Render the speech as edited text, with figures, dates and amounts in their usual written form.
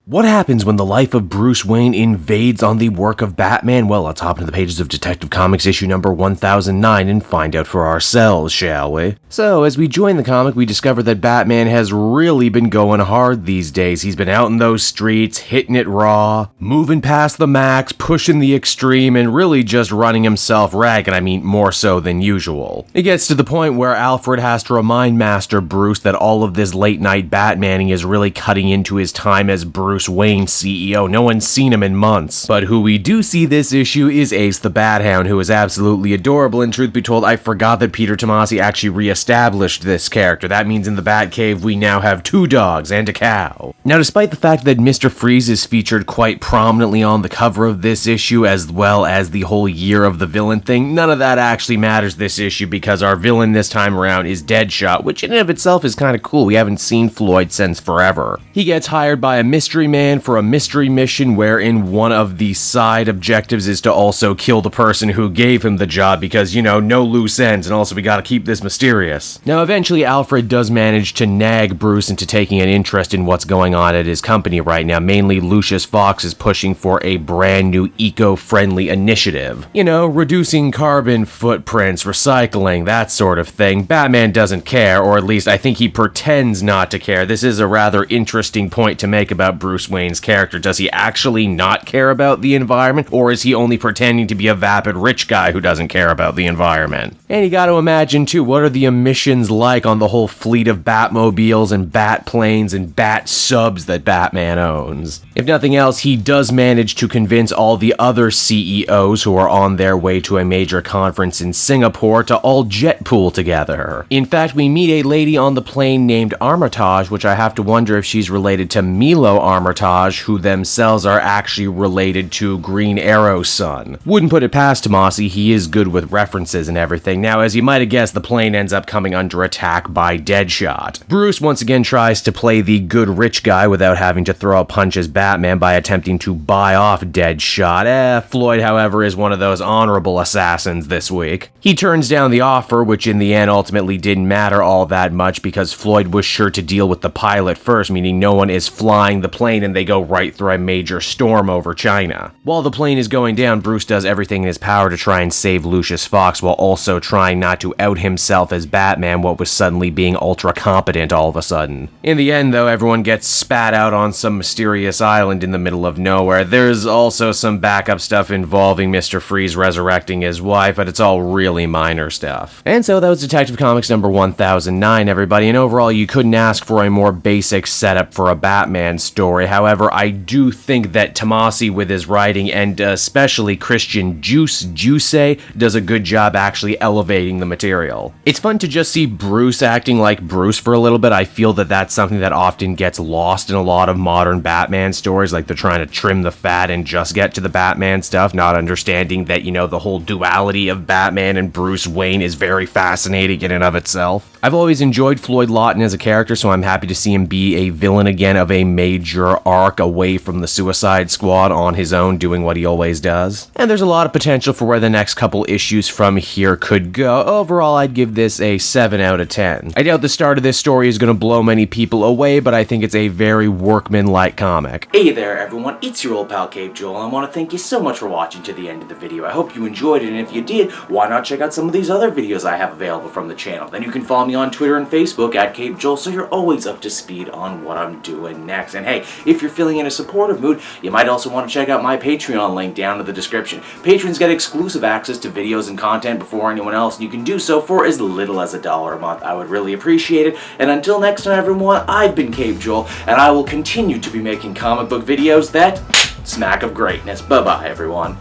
What happens when the life of Bruce Wayne invades on the work of Batman? Well, let's hop into the pages of Detective Comics issue number 1009 and find out for ourselves, shall we? So, as we join the comic, we discover that Batman has really been going hard these days. He's been out in those streets, hitting it raw, moving past the max, pushing the extreme, and really just running himself ragged. I mean, more so than usual. It gets to the point where Alfred has to remind Master Bruce that all of this late-night Batmaning is really cutting into his time as Bruce Wayne CEO. No one's seen him in months. But who we do see this issue is Ace the Bat Hound, who is absolutely adorable, and truth be told, I forgot that Peter Tomasi actually re-established this character. That means in the Batcave we now have 2 dogs and a cow. Now, despite the fact that Mr. Freeze is featured quite prominently on the cover of this issue, as well as the whole Year of the Villain thing, none of that actually matters this issue because our villain this time around is Deadshot, which in and of itself is kind of cool. We haven't seen Floyd since forever. He gets hired by a mystery man for a mystery mission wherein one of the side objectives is to also kill the person who gave him the job because, you know, no loose ends, and also we gotta keep this mysterious. Now, eventually Alfred does manage to nag Bruce into taking an interest in what's going on at his company right now. Mainly Lucius Fox is pushing for a brand new eco-friendly initiative. You know, reducing carbon footprints, recycling, that sort of thing. Batman doesn't care, or at least I think he pretends not to care. This is a rather interesting point to make about Bruce Wayne's character. Does he actually not care about the environment, or is he only pretending to be a vapid rich guy who doesn't care about the environment? And you gotta imagine too, what are the emissions like on the whole fleet of Batmobiles and Batplanes and Bat subs that Batman owns? If nothing else, he does manage to convince all the other CEOs who are on their way to a major conference in Singapore to all jet pool together. In fact, we meet a lady on the plane named Armitage, which I have to wonder if she's related to Milo Armitage, who themselves are actually related to Green Arrow's son. Wouldn't put it past Tomasi, he is good with references and everything. Now, as you might have guessed, the plane ends up coming under attack by Deadshot. Bruce once again tries to play the good rich guy without having to throw a punch as Batman by attempting to buy off Deadshot. Floyd, however, is one of those honorable assassins this week. He turns down the offer, which in the end ultimately didn't matter all that much because Floyd was sure to deal with the pilot first, meaning no one is flying the plane and they go right through a major storm over China. While the plane is going down, Bruce does everything in his power to try and save Lucius Fox while also trying not to out himself as Batman, what was suddenly being ultra competent all of a sudden. In the end, though, everyone gets spat out on some mysterious island in the middle of nowhere. There's also some backup stuff involving Mr. Freeze resurrecting his wife, but it's all really minor stuff. And so that was Detective Comics number 1009, everybody, and overall you couldn't ask for a more basic setup for a Batman story. However, I do think that Tomasi with his writing, and especially Christian Juice does a good job actually elevating the material. It's fun to just see Bruce acting like Bruce for a little bit. I feel that that's something that often gets lost in a lot of modern Batman stories, like they're trying to trim the fat and just get to the Batman stuff, not understanding that, you know, the whole duality of Batman and Bruce Wayne is very fascinating in and of itself. I've always enjoyed Floyd Lawton as a character, so I'm happy to see him be a villain again of a major arc away from the Suicide Squad on his own, doing what he always does. And there's a lot of potential for where the next couple issues from here could go. Overall, I'd give this a 7 out of 10. I doubt the start of this story is going to blow many people away, but I think it's a very workman-like comic. Hey there everyone, it's your old pal Cape Joel, and I want to thank you so much for watching to the end of the video. I hope you enjoyed it, and if you did, why not check out some of these other videos I have available from the channel. Then you can follow me on Twitter and Facebook at Cape Joel, so you're always up to speed on what I'm doing next. And hey, if you're feeling in a supportive mood, you might also want to check out my Patreon link down in the description. Patrons get exclusive access to videos and content before anyone else, and you can do so for as little as $1 a month. I would really appreciate it. And until next time everyone, I've been Cape Joel, and I will continue to be making comic book videos that smack of greatness. Bye-bye everyone.